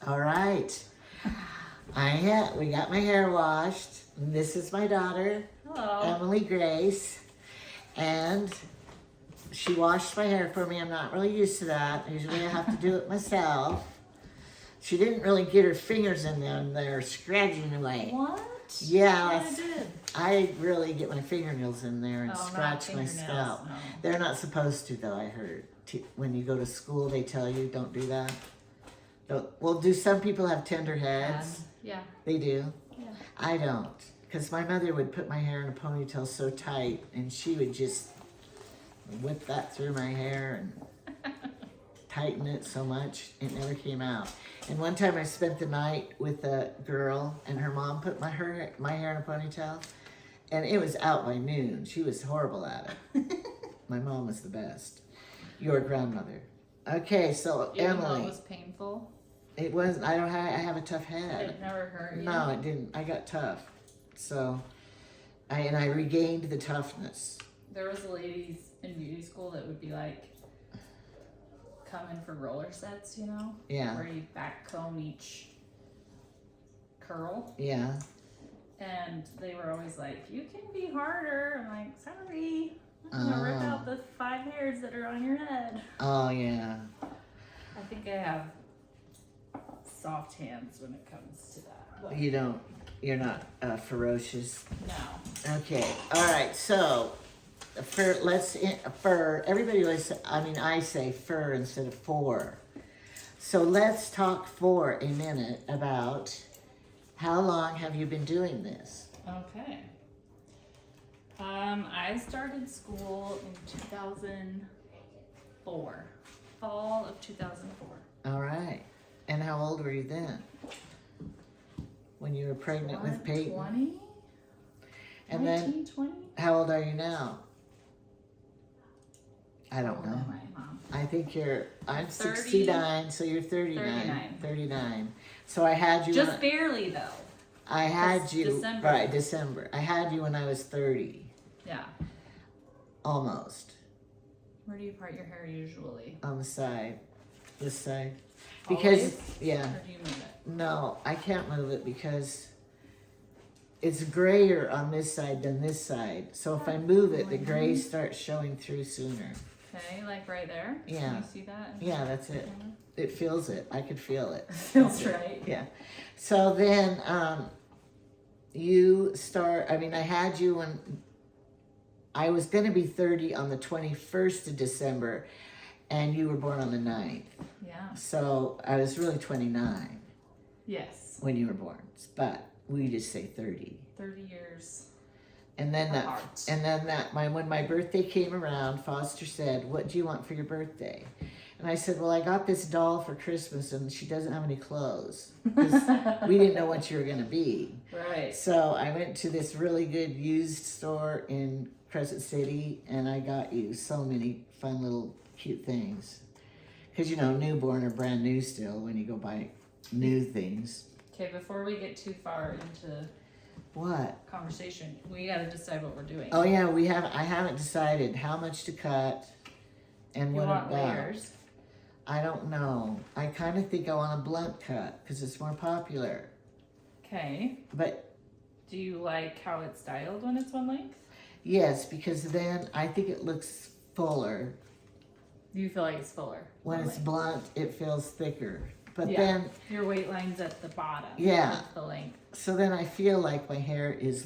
All right. We got my hair washed. This is my daughter, Hello. Emily Grace, and she washed my hair for me. I'm not really used to that. Usually I have to do it myself. She didn't really get her fingers in them. They're scratching away. What? Yeah, I did. I really get my fingernails in there and Oh, not scratch my fingernails, scalp. no. They're not supposed to, though, I heard. When you go to school, they tell you don't do that. Well, do some people have tender heads? Yeah. They do? Yeah. I don't. Because my mother would put my hair in a ponytail so tight, and she would just whip that through my hair and tighten it so much, it never came out. And one time I spent the night with a girl, and her mom put my hair in a ponytail, and it was out by noon. She was horrible at it. My mom was the best. Your grandmother. Okay, so Even though Emily. it was painful. It wasn't. I have a tough head. It never hurt you. No, it didn't. I got tough. So, I regained the toughness. There was ladies in beauty school that would be like, come in for roller sets, you know? Yeah. Where you back comb each curl. Yeah. And they were always like, you can be harder. I'm like, sorry. I'm gonna rip out the 5 hairs that are on your head. Oh, yeah. I think I have soft hands when it comes to that. But You're not ferocious. no. Okay. All right. So, everybody always, I say fur instead of for. So let's talk for a minute about how long have you been doing this? Okay. I started school in 2004. Fall of 2004. All right. And how old were you then? When you were pregnant with Peyton? 20? And 19, then, 20? how old are you now? I don't How old know. am I, Mom? I think I'm 30, 69, so you're 39. 39. So I had you. Just barely, though. I had Just you. December. Right, December. I had you when I was 30. Yeah. Almost. Where do you part your hair usually? On the side. This side. Always? Yeah. Or do you move it? No, I can't move it because it's grayer on this side than this side. So if I move it, the gray starts showing through sooner. Okay, like right there? Yeah. Can you see that? Yeah, that's it. It feels it. I could feel it. Feels right. Yeah. So then you start, I had you when I was going to be 30 on the 21st of December, and you were born on the 9th. Yeah. So I was really 29 Yes. when you were born, but we just say 30. 30 years. And then Apart. when my birthday came around, Foster said, "What do you want for your birthday?" And I said, "Well, I got this doll for Christmas, and she doesn't have any clothes because we didn't know what you were going to be." Right. So I went to this really good used store in Crescent City, and I got you so many fun little cute things. Because newborn are brand new still when you go buy new things. Okay, before we get too far into What? conversation, we got to decide what we're doing. Oh yeah, I haven't decided how much to cut and You what want about. layers? I don't know. I kind of think I want a blunt cut because it's more popular. Okay. But Do you like how it's styled when it's one length? yes, because then I think it looks fuller. Do you feel like it's fuller? When one it's length? blunt, it feels thicker. But Yeah. then, Your weight line's at the bottom. Yeah. Of the length. so then I feel like my hair is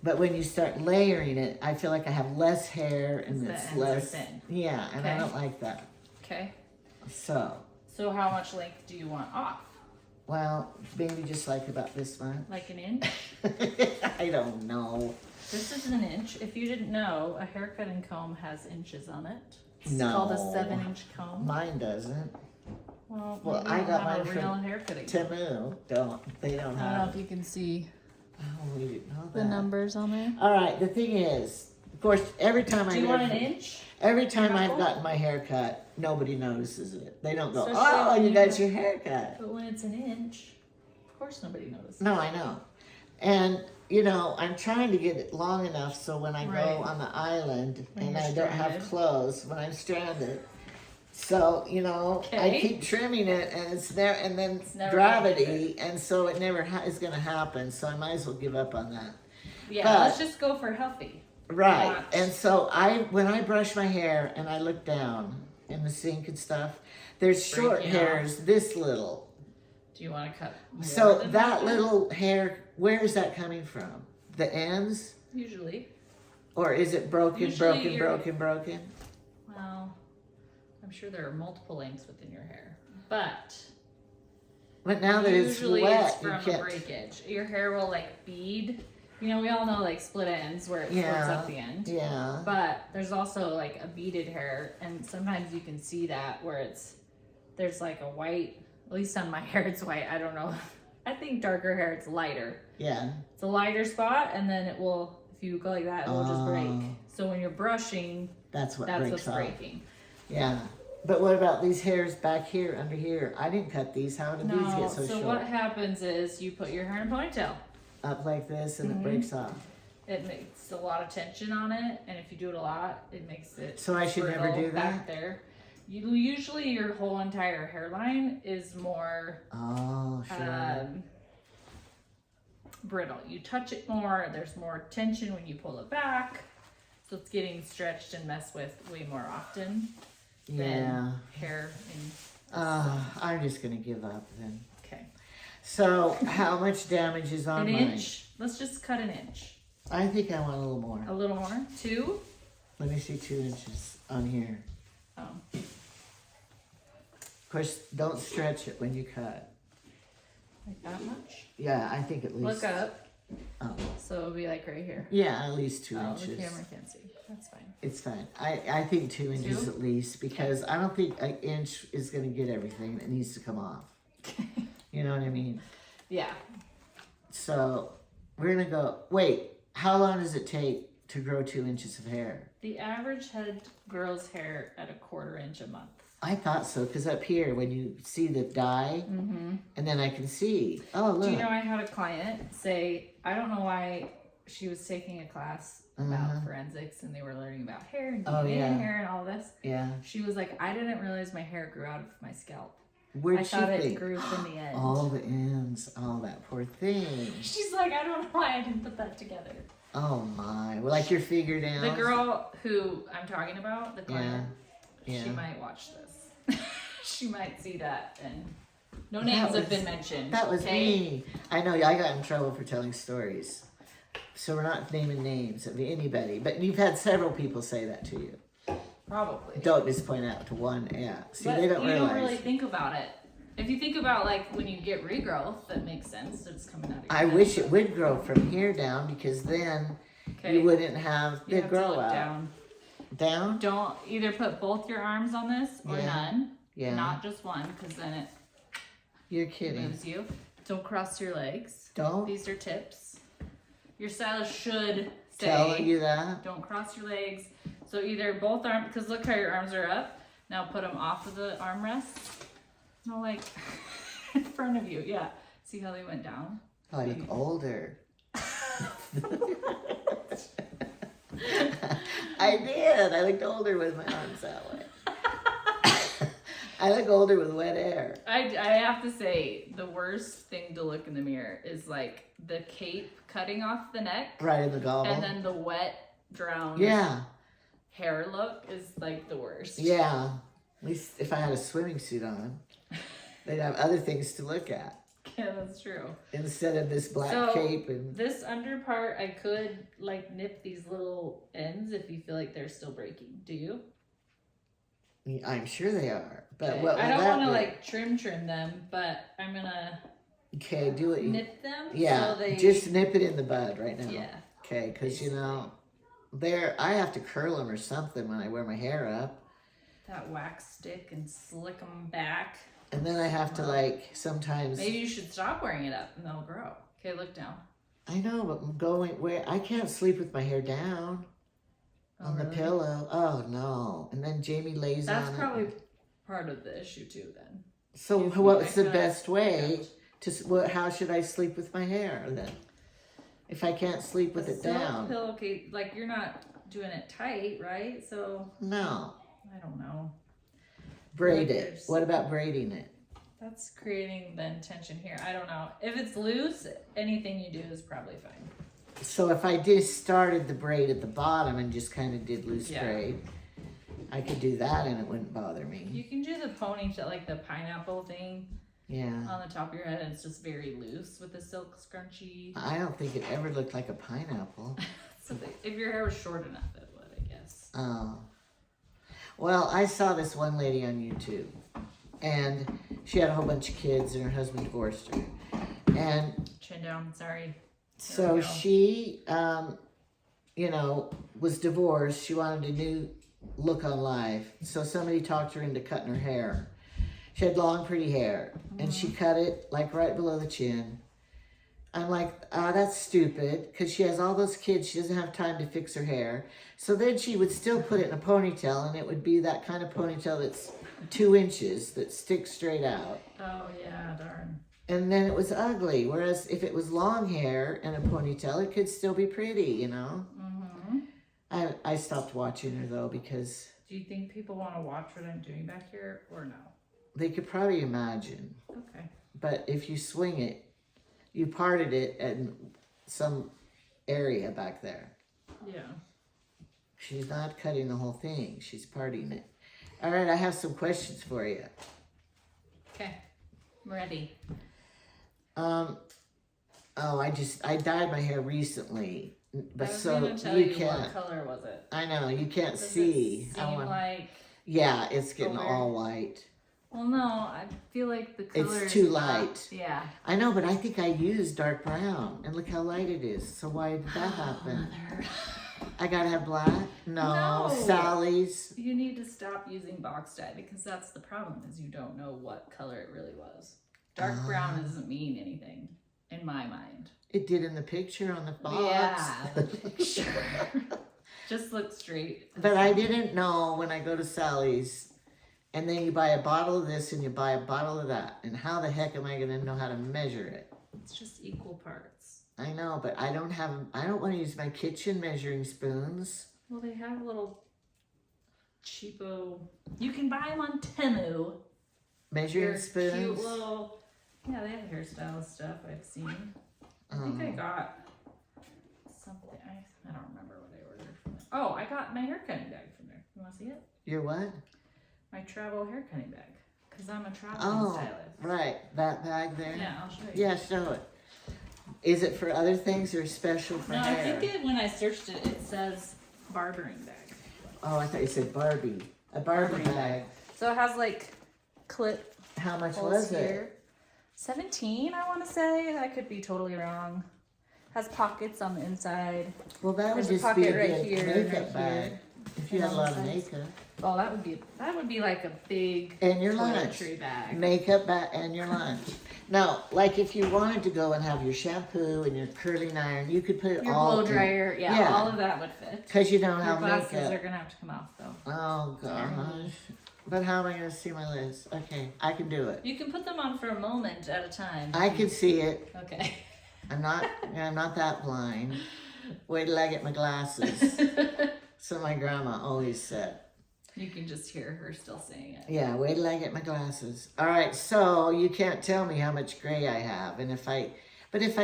but when you start layering it, I feel like I have less hair and The it's ends are less. thin. Yeah, and I Okay. don't like that. Okay. So, So how much length do you want off? well, maybe just like about this one. Like an inch? I don't know. This is an inch. If you didn't know, a hair cutting comb has inches on it. It's No. called a 7-inch comb. Mine doesn't. Well, Well, maybe I you got don't have mine a real from hair cutting comb. Temu they don't I don't know have if it. you can see Oh, we didn't know the that. numbers on there. All right, the thing is, of course, every time Do I you go want an to- inch? every time I've Knuckle? gotten my hair cut, nobody notices it. They don't go, So "Oh, should you you- got your hair cut." But when it's an inch, of course nobody notices. No, I know. And I'm trying to get it long enough so when I Right. go on the island When and you're I don't have stranded. clothes, when I'm stranded, So, you know, I Okay. keep trimming it and it's there, and then It's never gravity, and so it never is going to happen. So I might as well give up on that. Yeah, But- let's just go for healthy. Right. Not- And so when I brush my hair and I look down in the sink and stuff, there's short Breaking hairs this little. Do you want to cut more So than that little hair, where is that coming from? The ends? Usually. Or is it broken, Usually broken? Well, I'm sure there are multiple lengths within your hair. But But now that it's usually wet, it's you from a can't. breakage. Your hair will like bead. You know, we all know like split ends where it floats Yeah. out the end. Yeah. But there's also like a beaded hair, and sometimes you can see that where there's like a white. At least on my hair, it's white. I don't know. I think darker hair, it's lighter. Yeah. It's a lighter spot, and then it will. If you go like that, it will just break. Oh. So when you're brushing, That's what that's breaks what's off. breaking. Yeah. But what about these hairs back here, under here? I didn't cut these. How did these No. get so So short? what happens is you put your hair in a ponytail. Up like this and Mhm. it breaks off. It makes a lot of tension on it, and if you do it a lot, it makes it. So I should never brittle do that? back there. Usually your whole entire hairline is more Oh, sure. brittle. You touch it more. There's more tension when you pull it back, so it's getting stretched and messed with way more often Yeah. than hair. I'm just gonna give up then. Okay, So how much damage is on an mine? inch. Let's just cut an inch. I think I want a little more. A little more. 2. Let me see 2 inches on here. Oh, Of course, don't stretch it when you cut. like that much. Yeah, I think at least. Look up. Oh. So it'll be like right here. Yeah, at least 2 Oh, the inches. camera can't see. That's fine. It's fine. I think 2 inches 2? at least, because I don't think an inch is gonna get everything that needs to come off. You know what I mean? Yeah. So we're gonna go. Wait, how long does it take to grow 2 inches of hair? The average head grows hair at a 1/4 inch a month. I thought so, because up here, when you see the dye, Mm-hmm. and then I can see. Oh, look. Do you know I had a client say, I don't know why she was taking a class about Uh-huh. forensics and they were learning about hair and Oh, DNA yeah. hair and all this. Yeah. She was like, I didn't realize my hair grew out of my scalp. Where'd I she thought it think? grew from the end. All the ends. Oh, that poor thing. She's like, I don't know why I didn't put that together. Oh my. Well, like your fingernails. The girl who I'm talking about, the Yeah. client, Yeah. she might watch this. She might see that, and no That names was- have been mentioned. That was okay? me. I know. I got in trouble for telling stories. So we're not naming names of anybody. But you've had several people say that to you. Probably. Don't just point out to one. Yeah. See, But they don't you realize. don't really think about it. If you think about like when you get regrowth, that makes sense. It's coming out of your I head. wish it would grow from here down, because then Okay. you wouldn't have You the have to grow look out. down. Down? Don't either put both your arms on this or Yeah. none. Yeah. Not just one, because then it You're kidding. moves you. Don't cross your legs. Don't These are tips. Your stylist should tell say, you that. don't cross your legs. So either both arms, because look how your arms are up. Now put them off of the armrest. No, like in front of you. Yeah. See how they went down? Oh, I look older. I did. I looked older with my arms that way. I look older with wet hair. I have to say, the worst thing to look in the mirror is like the cape cutting off the neck, Right in the gobble. and then the wet, drowned Yeah. hair look is like the worst. Yeah. At least if I had a swimming suit on, they'd have other things to look at Yeah, that's true. instead of this black So- cape and. This under part, I could like nip these little ends if you feel like they're still breaking. Do you? I'm sure they are, but Okay. what will I don't that want to do? like trim them, but I'm gonna Okay, do it. nip them. Yeah, So they, just nip it in the bud right now. yeah. Okay, because you know, I have to curl them or something when I wear my hair up, That wax stick and slick them back. and then I have to like sometimes. Maybe you should stop wearing it up and they'll grow. Okay, look down. I know, but I'm going where I can't sleep with my hair down Oh, on the really? pillow. Oh no! And then Jamie lays That's on probably it. part of the issue too. Then. So Excuse me, what's I the got- best way to? How should I sleep with my hair then? If I can't sleep with A it silk down, pillowcase, like you're not doing it tight, right? So no. I don't know. Braid it. There's- What about braiding it? That's creating the intention here. I don't know. If it's loose, anything you do is probably fine. So if I just started the braid at the bottom and just kind of did loose Yeah. braid, I could do that and it wouldn't bother me. You can do the ponytail, like the pineapple thing Yeah. on the top of your head, and it's just very loose with the silk scrunchie. I don't think it ever looked like a pineapple. So if your hair was short enough, it would, I guess. Oh. Well, I saw this one lady on YouTube, and she had a whole bunch of kids, and her husband divorced her. And Chin down, sorry. so we go. she, was divorced. She wanted a new look on life. So somebody talked her into cutting her hair. She had long, pretty hair, and she cut it like right below the chin. I'm like, that's stupid, because she has all those kids. She doesn't have time to fix her hair. So then she would still put it in a ponytail, and it would be that kind of ponytail that's 2 inches that sticks straight out. Oh, yeah, darn. And then it was ugly. Whereas if it was long hair and a ponytail, it could still be pretty, you know? Mm-hmm. I stopped watching her, though, because Do you think people want to watch what I'm doing back here, or no? they could probably imagine. Okay. But if you swing it, you parted it in some area back there. Yeah. She's not cutting the whole thing. She's parting it. All right, I have some questions for you. Okay. I'm ready. I dyed my hair recently, but I was so gonna tell you you can't. what color was it? I know you can't Does see. it seem like? Yeah, it's getting Over. all white. Well, no. I feel like the color. It's is too not- light. Yeah. I know, but I think I used dark brown, and look how light it is. So why did that happen? Mother. I gotta have black? No, No. Sally's. You need to stop using box dye because that's the problem. Is you don't know what color it really was. Dark brown doesn't mean anything in my mind. It did in the picture on the box. Yeah, the picture. Just look straight. But I didn't know when I go to Sally's, and then you buy a bottle of this and you buy a bottle of that, and how the heck am I gonna know how to measure it? It's just equal parts. I know, but I don't want to use my kitchen measuring spoons. Well, they have a little cheapo. You can buy them on Temu. Measuring They're spoons. cute little. Yeah, they have hairstyle stuff I've seen. I think I got something. I don't remember what I ordered from there. Oh, I got my hair cutting bag from there. You want to see it? Your what? My travel hair cutting bag. Because I'm a traveling Oh, stylist. right. That bag there? Yeah, I'll show you. Yeah, show it. Is it for other things or special for No, I hair? think when I searched it, it says barbering bag. Oh, I thought you said Barbie. A Barbie Barbering bag. So it has like clip How much holes was here. it? 17, I want to say. I could be totally wrong. Has pockets on the inside. Well, that would There's a just be a pocket right good here, makeup right bag. here, If you and had a on lot the of sides. makeup. Oh, that would be like a big And your lunch. toiletry bag. Makeup bag and your lunch. Now, like if you wanted to go and have your shampoo and your curling iron, you could put it Your all blow dryer, yeah, yeah. all of that would fit. because you don't Your have glasses makeup. are gonna have to come off though. Oh gosh. But how am I gonna see my list? Okay, I can do it. You can put them on for a moment at a time. I can see it. Okay. I'm not that blind. Wait till I get my glasses. So my grandma always said. You can just hear her still saying it. Yeah, wait till I get my glasses. All right, so you can't tell me how much gray I have, and if I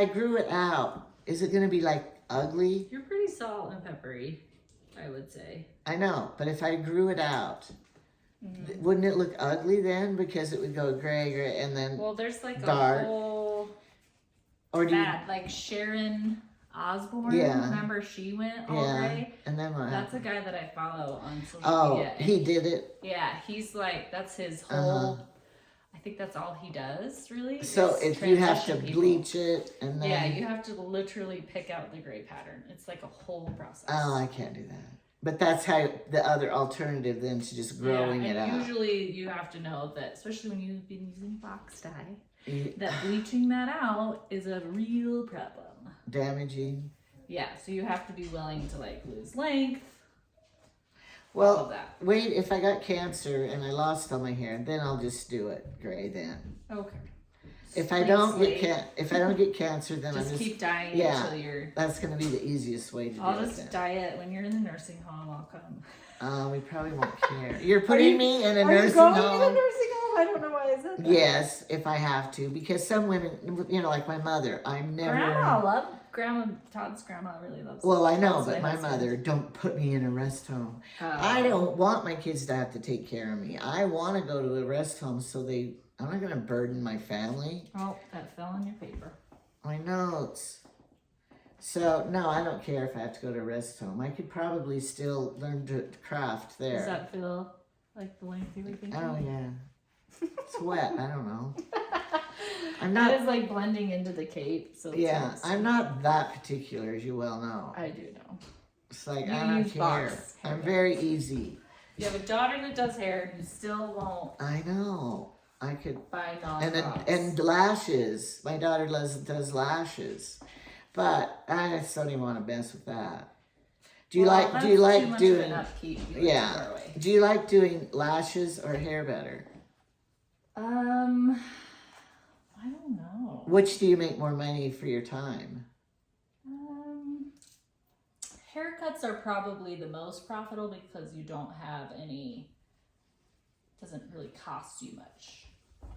grew it out, is it gonna be like ugly? You're pretty salt and peppery, I would say. I know, but if I grew it out, wouldn't it look ugly then? Because it would go gray, and then, Well, there's like Dark. a whole or do you, bad, like Sharon Osbourne. Yeah. Remember she went all yeah, gray? and then what? That's a guy that I follow on social Oh, media. and he did it. Yeah, he's like, that's his Uh-huh. whole, I think that's all he does, really. So is if you have to transition people. bleach it, and then Yeah, you have to literally pick out the gray pattern. It's like a whole process. oh, I can't do that. But that's how the other alternative then to just growing yeah, it and out. usually you have to know that, especially when you've been using box dye, You- that bleaching that out is a real problem. damaging. Yeah, so you have to be willing to like lose length, all Well, of that. wait, if I got cancer and I lost all my hair, then I'll just do it gray then. Okay. If I Clean don't slate. get cancer, then Just I'm just keep dyeing it yeah. until you're. that's gonna be the easiest way to I'll do it just then. dye it when you're in the nursing home. I'll come. We probably won't care. You're putting me in a Are you nursing going in a home? nursing home? I don't know why I said that. Yes, if I have to, because some women, you know, like my mother, I'm never. Todd's grandma really loves. Well, I know, Todd's but my husband. mother, don't put me in a rest home. Oh. I don't want my kids to have to take care of me. I want to go to a rest home so I'm not going to burden my family. Oh, that fell on your paper. My notes. So, no, I don't care if I have to go to a rest home. I could probably still learn to craft there. Does that feel like the length you were thinking? Oh, yeah. It's wet. I don't know. I'm It not. is like blending into the cape. So it's Yeah, nice. I'm not that particular, as you well know. I do know. It's like, You I don't use care. box hair I'm dye. very easy. You have a daughter that does hair, and you still won't I know. I could. buy And non-box. and lashes. My daughter does lashes, but I just don't even want to mess with that. Do you Well, like? Do you that's too like much doing? of an upkeep. You Yeah. throw away. Do you like doing lashes or hair better? I don't know. Which do you make more money for your time? Haircuts are probably the most profitable because you don't have any. Doesn't really cost you much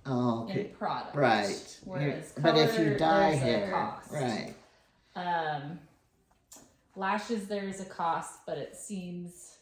Oh, in okay. product. Right. Whereas But if you color, dye there's a hair, cost. right? Lashes, there is a cost, but it seems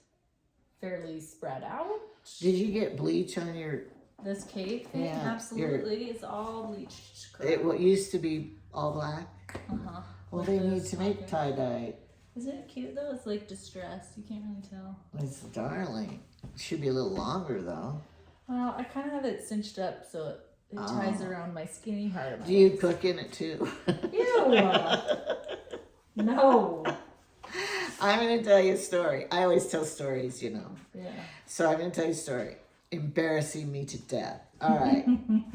fairly spread out. Did you get bleach on your? This cake thing, Yeah, absolutely, it's all bleached. It what used to be all black. Uh-huh. Well, With they the need to make smoking. tie dye. Isn't it cute though? It's like distressed. You can't really tell. It's darling. It should be a little longer though. Well, I kind of have it cinched up so it ties around my skinny part of my Do you legs. cook in it too? Ew! No. I'm going to tell you a story. I always tell stories, you know. Yeah. So I'm going to tell you a story. Embarrassing me to death. All right.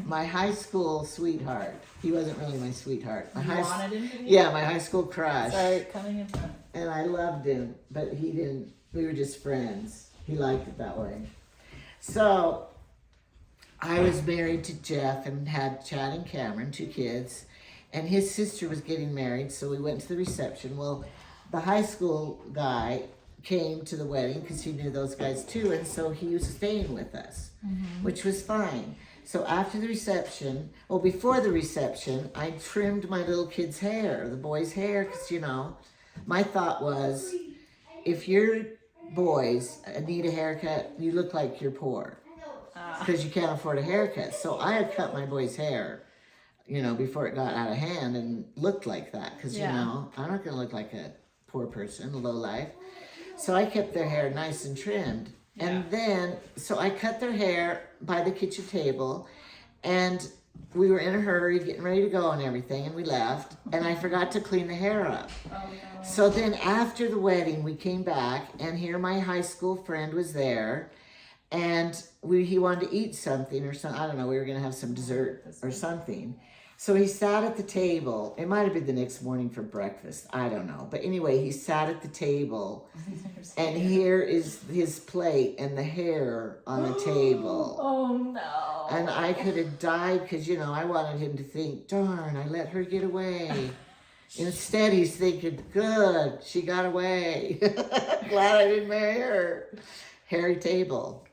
My high school sweetheart. He wasn't really my sweetheart. My You high wanted him to be? Yeah, my high school crush. Sorry, coming in front. And I loved him, but he didn't. We were just friends. He liked it that way. So I was married to Jeff and had Chad and Cameron, 2 kids, and his sister was getting married, so we went to the reception. Well, the high school guy came to the wedding because he knew those guys too, and so he was staying with us, which was fine. So after the reception, well, before the reception, I trimmed my little kid's hair, the boy's hair, because, you know, my thought was, if your boys need a haircut, you look like you're poor because you can't afford a haircut. So I had cut my boy's hair, you know, before it got out of hand and looked like that because, Yeah. you know, I'm not going to look like a poor person, low life. So I kept their hair nice and trimmed. And then, so I cut their hair by the kitchen table, and we were in a hurry, getting ready to go and everything, and we left, and I forgot to clean the hair up. Oh, no. So then after the wedding, we came back, and here my high school friend was there, and he wanted to eat something or something. I don't know, we were going to have some dessert or something. So he sat at the table. It might have been the next morning for breakfast. I don't know. But anyway, he sat at the table, and here is his plate and the hair on the table. Oh, no. And I could have died because, you know, I wanted him to think, darn, I let her get away. Instead, he's thinking, good, she got away. Glad I didn't marry her. Hairy table.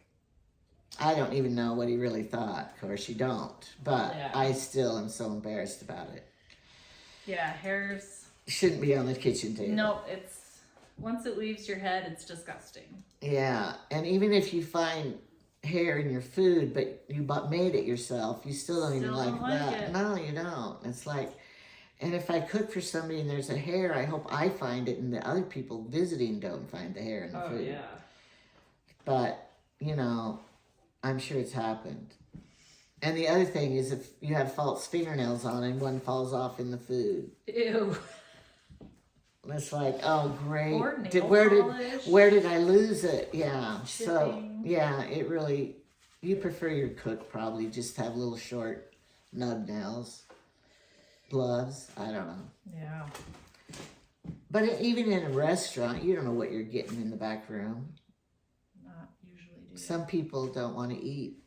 I don't even know what he really thought. Of course, you don't. But Yeah. I still am so embarrassed about it. Yeah, hair's... Shouldn't be on the kitchen table. No, it's... Once it leaves your head, it's disgusting. Yeah, and even if you find hair in your food, but you made it yourself, you still don't even Still like don't like that. it. No, you don't. It's like, and if I cook for somebody and there's a hair, I hope I find it and the other people visiting don't find the hair in the food. But, you know, I'm sure it's happened. And the other thing is if you have false fingernails on and one falls off in the food. Ew. It's like, oh great. Or nail polish. Where did I lose it? Yeah. So Chipping. yeah, it really you prefer your cook probably just have little short nub nails. Gloves. I don't know. Yeah. But even in a restaurant, you don't know what you're getting in the back room. Not usually do. Some people don't want to eat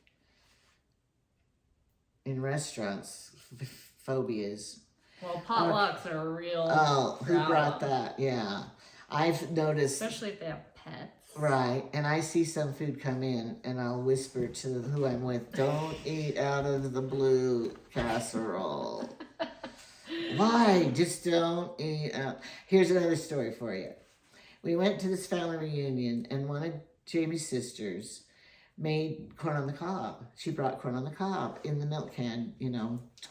in restaurants. Phobias. Well, potlucks are a real Oh, who brought problem. that? Yeah. I've noticed. Especially if they have pets. Right, and I see some food come in, and I'll whisper to who I'm with, "Don't eat out of the blue casserole." Why? Just don't eat out. Here's another story for you. We went to this family reunion, and one of Jamie's sisters made corn on the cob. She brought corn on the cob in the milk can,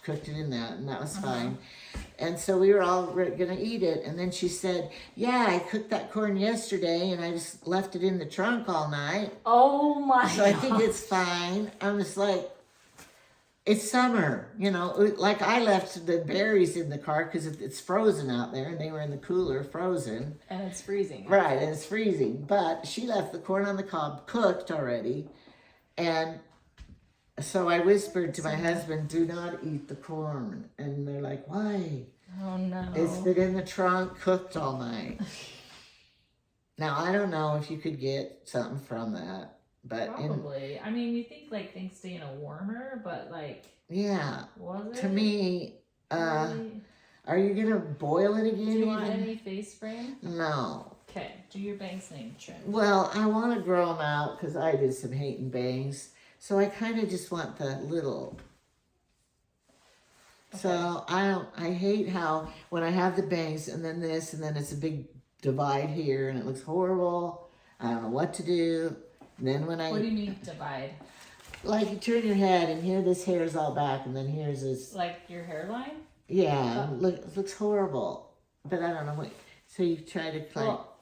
cooked it in that, and that was fine. And so we were all gonna eat it, and then she said, "Yeah, I cooked that corn yesterday, and I just left it in the trunk all night. Oh my So I think it's fine." I'm just like, it's summer, like I left the berries in the car because it's frozen out there, and they were in the cooler frozen. And it's freezing. Right, and it's freezing. But she left the corn on the cob cooked already. And so I whispered to my husband, "Do not eat the corn." And they're like, "Why?" Oh no. It's been in the trunk cooked all night. Now, I don't know if you could get something from that. But probably. I mean, you think like things stay in a warmer, but like, yeah. was it? To me, Really? are you gonna boil it again? Do you want even? any face frame? No. Okay, do your bangs name trim. Well, I want to grow them out because I did some hating bangs. So I kind of just want the little. Okay. So I hate how when I have the bangs and then this and then it's a big divide here and it looks horrible. I don't know what to do. And then when What do you mean divide? like you turn your head and here this hair is all back and then here's this. Like your hairline? Yeah, it looks horrible. But I don't know what. So you try to like. Well,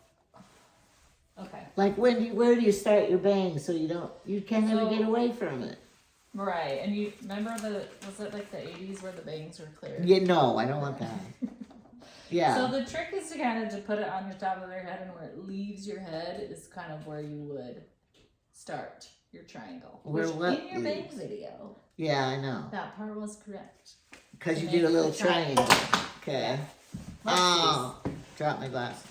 okay. Like where do you start your bangs so you can't ever So- get away from it? Right, and you remember was it like the 80s where the bangs were clear? Yeah, no, I don't want that. Yeah. So the trick is to kind of to put it on your top of your head, and where it leaves your head is kind of where you would start your triangle. Where Which what in your bang leaves? video, Yeah, I know. that part was correct. Because To you make do a little the triangle. triangle. Okay. Let's Oh, drop my glasses.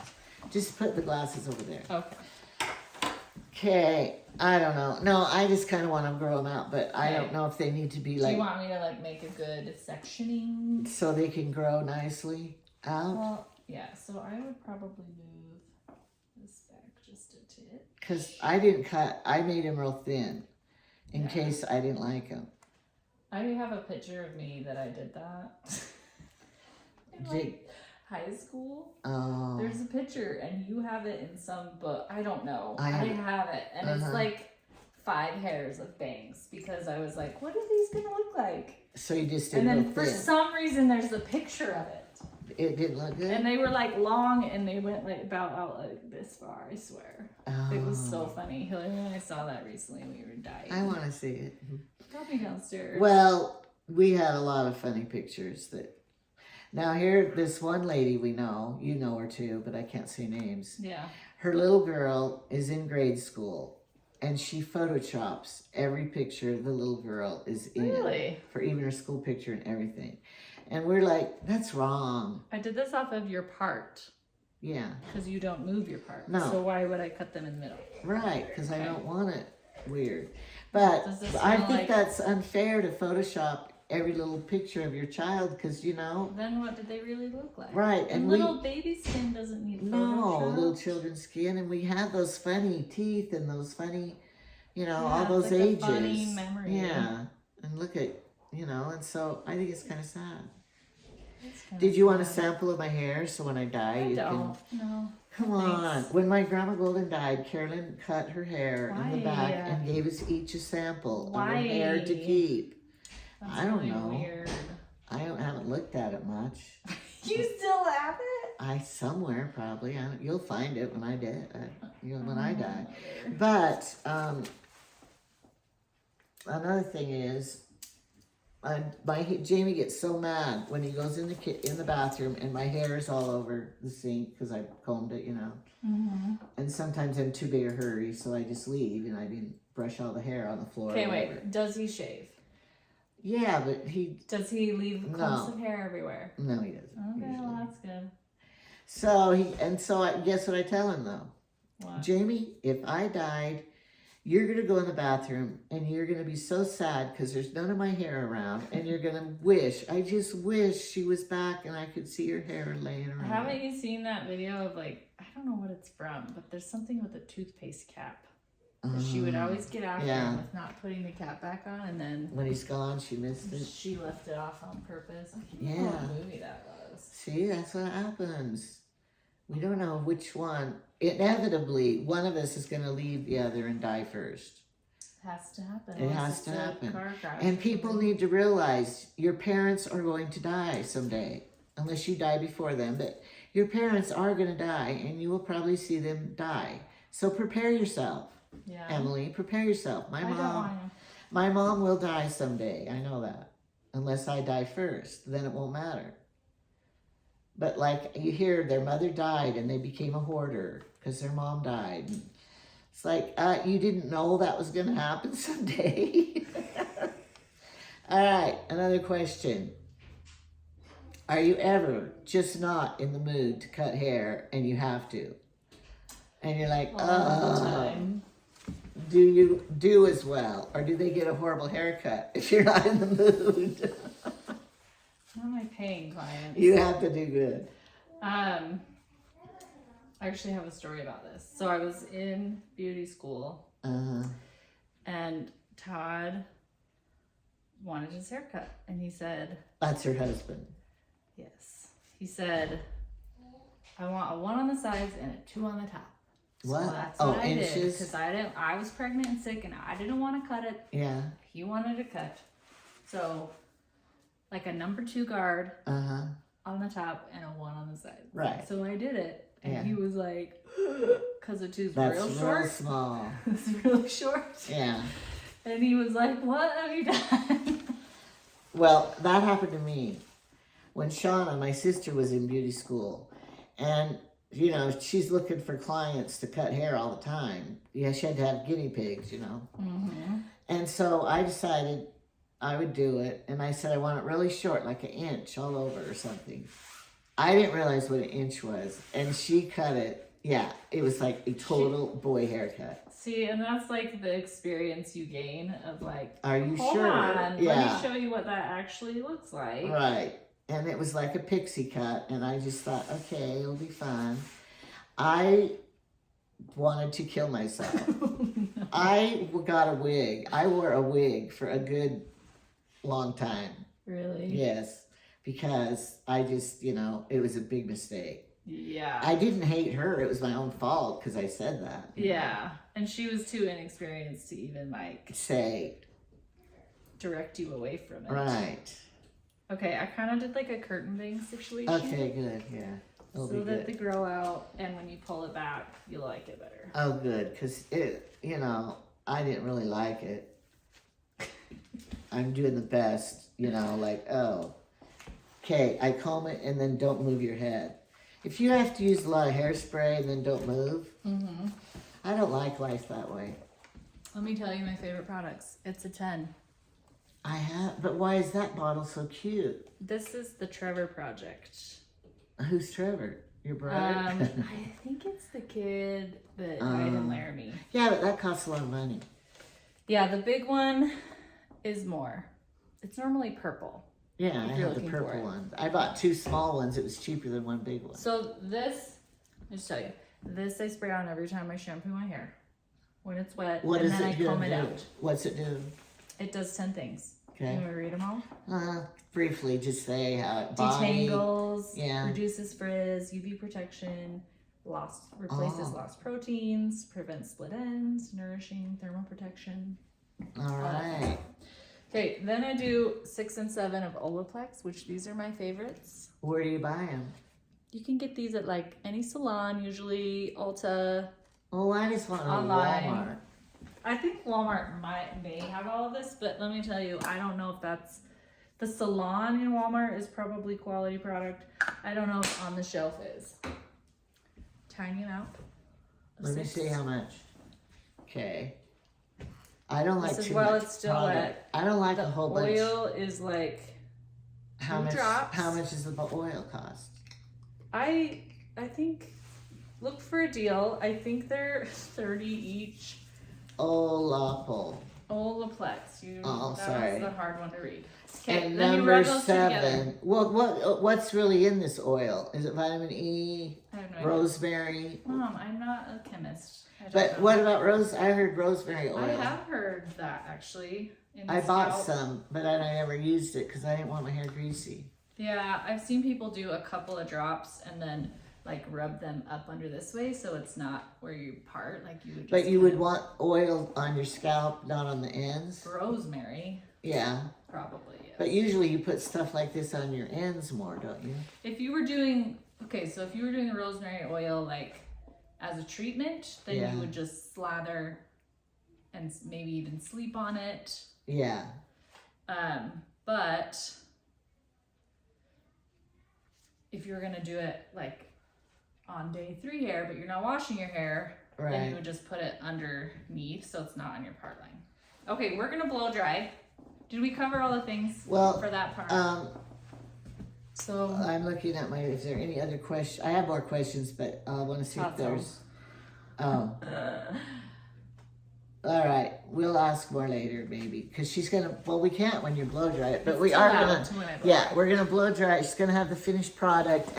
Just put the glasses over there. see. Okay. Okay. I don't know. No, I just kind of want to grow them out, but I Okay. don't know if they need to be Do like you want me to like make a good sectioning? so they can grow nicely out. Well, yeah. So I would probably move this back just a tit. Because I didn't cut. I made them real thin, in Yeah. case I didn't like them. I do have a picture of me that I did that. In like high school. Oh. There's a picture and you have it in some book. I don't know. I I have- have it. And it's like 5 hairs of bangs because I was like, what are these gonna look like? So you just did And real then for thin. some reason there's a picture of it. It didn't look good. And they were like long and they went like about out like this far, I swear. It was so Oh. funny. Hillary and I saw that recently and we were dying. I want to see it. Got me downstairs. Well, we had a lot of funny pictures that. Now here, this one lady we know, you know her too, but I can't say names. Yeah. Her little girl is in grade school, and she photoshops every picture the little girl is in Really? for even her school picture and everything. And we're like, that's wrong. I did this off of your part Yeah, because you don't move your part. No. So why would I cut them in the middle? right, because I Okay. don't want it weird. But Does this I smell think like- that's unfair to Photoshop every little picture of your child because, Then what did they really look like? right. And And little baby skin doesn't need no, Photoshop. little children's skin. And we have those funny teeth and those funny, all Yeah, those it's like a ages. funny memory. Yeah. And look at, and so I think it's kind of sad. It's kinda Did you want a sad. sample of my hair so when I die I you don't. No. can come on. Thanks. When my grandma Golden died, Carolyn cut her hair in the back Why? and gave us each a sample of her Why? hair to keep. That's I don't really know. Weird. Haven't looked at it much. You still have it? Somewhere probably. You'll find it when I die. When I die. Whatever. But another thing is, Jamie gets so mad when he goes in the bathroom and my hair is all over the sink because I combed it, Mm-hmm. And sometimes I'm too big a hurry, so I just leave and I didn't brush all the hair on the floor. Okay, or whatever. wait. Does he shave? Yeah, but Does he leave clumps No. of hair everywhere? no, he doesn't. Okay, usually. well that's good. So guess what I tell him though? What? Jamie, if I died, you're going to go in the bathroom and you're going to be so sad because there's none of my hair around, and you're going to I just wish she was back and I could see her hair laying around. Haven't you seen that video of like, I don't know what it's from, but there's something with a toothpaste cap. She would always get after him with not putting the cap back on, and then when he's gone, she missed it. She left it off on purpose. I can't remember what movie that was. See, that's what happens. We don't know which one. Inevitably, one of us is going to leave the other and die first. Has to happen. It has to happen. Car crash. And people need to realize your parents are going to die someday, unless you die before them. But your parents are going to die, and you will probably see them die. So prepare yourself. Yeah. Emily, prepare yourself. My mom will die someday. I know that. Unless I die first, then it won't matter. But like you hear, their mother died and they became a hoarder because their mom died. It's like, you didn't know that was going to happen someday. All right, another question. Are you ever just not in the mood to cut hair and you have to? And you're like, do you do as well? Or do they get a horrible haircut if you're not in the mood? How am I paying clients? You have to do good. I actually have a story about this. So I was in beauty school, and Todd wanted his haircut, and he said, "That's her husband." Yes. He said, "I want a 1 on the sides and a 2 on the top." What? So that's what I did, inches? because I was pregnant and sick, and I didn't want to cut it. Yeah. He wanted to cut, so like a number 2 guard on the top and a 1 on the side. Right. So I did it, and he was like, because the two's That's real short. real small. It's really short. Yeah. And he was like, "What have you done?" Well, that happened to me when Shauna, my sister, was in beauty school, and you know, she's looking for clients to cut hair all the time. Yeah, she had to have guinea pigs, you know. And so I decided I would do it, and I said I want it really short, like 1 inch all over or something. I didn't realize what 1 inch was, and she cut it. Yeah, it was like a total boy haircut. See, and that's like the experience you gain of like, are you hold sure? on, let me show you what that actually looks like. Right. And it was like a pixie cut, and I just thought, okay, it'll be fun. I wanted to kill myself. No. I got a wig. I wore a wig for a good long time. Really? Yes, because I just, you know, it was a big mistake. Yeah. I didn't hate her. It was my own fault because I said that. Yeah. And she was too inexperienced to even like say direct you away from it. Right. Okay, I kind of did like a curtain bang situation. Okay, good. Yeah. It'll so be that good. they grow out, and when you pull it back, you'll like it better. Oh, good, because it, you know, I didn't really like it. I'm doing the best, you know, like, oh, okay, I comb it and then don't move your head. If you have to use a lot of hairspray and then don't move, I don't like life that way. Let me tell you my favorite products. It's a 10. I have, but why is that bottle so cute? This is the Trevor Project. Who's Trevor? Your brother? I think it's the kid that died in Laramie. Yeah, but that costs a lot of money. Yeah, the big one is more. It's normally purple. Yeah, I you're have the looking for purple it. one. I bought 2 small ones. It was cheaper than 1 big one. So this, I'll just tell you, this I spray on every time I shampoo my hair. When it's wet, What and does then it I do? comb it out. What's it do? It does 10 things. Okay. You want me to read them all? Briefly, just say how it body. Detangles, Yeah. reduces frizz, UV protection, replaces lost proteins, prevents split ends, nourishing thermal protection. All right. Okay, then I do 6 and 7 of Olaplex, which these are my favorites. Where do you buy them? You can get these at like any salon, usually Ulta. Oh, I just want to Online. Walmart. I think Walmart may have all of this, but let me tell you, I don't know if that's the salon in Walmart is probably quality product. I don't know if on the shelf is. Tiny amount. Let me see how much. Okay. I don't like This is too while much it's still product. wet. I don't like The a whole bunch. oil is like How 2 much? drops. How much does the oil cost? I think look for a deal. I think they're 30 each. Olaplex. Olaplex. Oh, that sorry. was the hard one to read. Okay, And then you number rub those two together. 7. Well, what's really in this oil? Is it vitamin E, I have no idea. rosemary? Mom, I'm not a chemist. I don't But know. what about rose? I heard rosemary oil. I have heard that actually. In I bought scalp. some, but I never used it because I didn't want my hair greasy. Yeah, I've seen people do a couple of drops and then like rub them up under this way so it's not where you part. Like you would just But you kind would of- want oil on your scalp, not on the ends. rosemary, Yeah. probably. Yes. But usually you put stuff like this on your ends more, don't you? If you were doing so if you were doing the rosemary oil like as a treatment, then Yeah. you would just slather and maybe even sleep on it. Yeah. But if you're gonna do it like on day 3 hair, but you're not washing your hair, then you Right. would just put it underneath so it's not on your part line. Okay, we're gonna blow dry. Did we cover all the things Well, for that part? So I'm looking at is there any other question? I have more questions, but I want to see if Thought so. there's, all right. We'll ask more later, maybe. Because she's going to, well, we can't when you blow dry it, but we It's are allowed going to when I to, blow yeah, we're going to blow dry. She's going to have the finished product.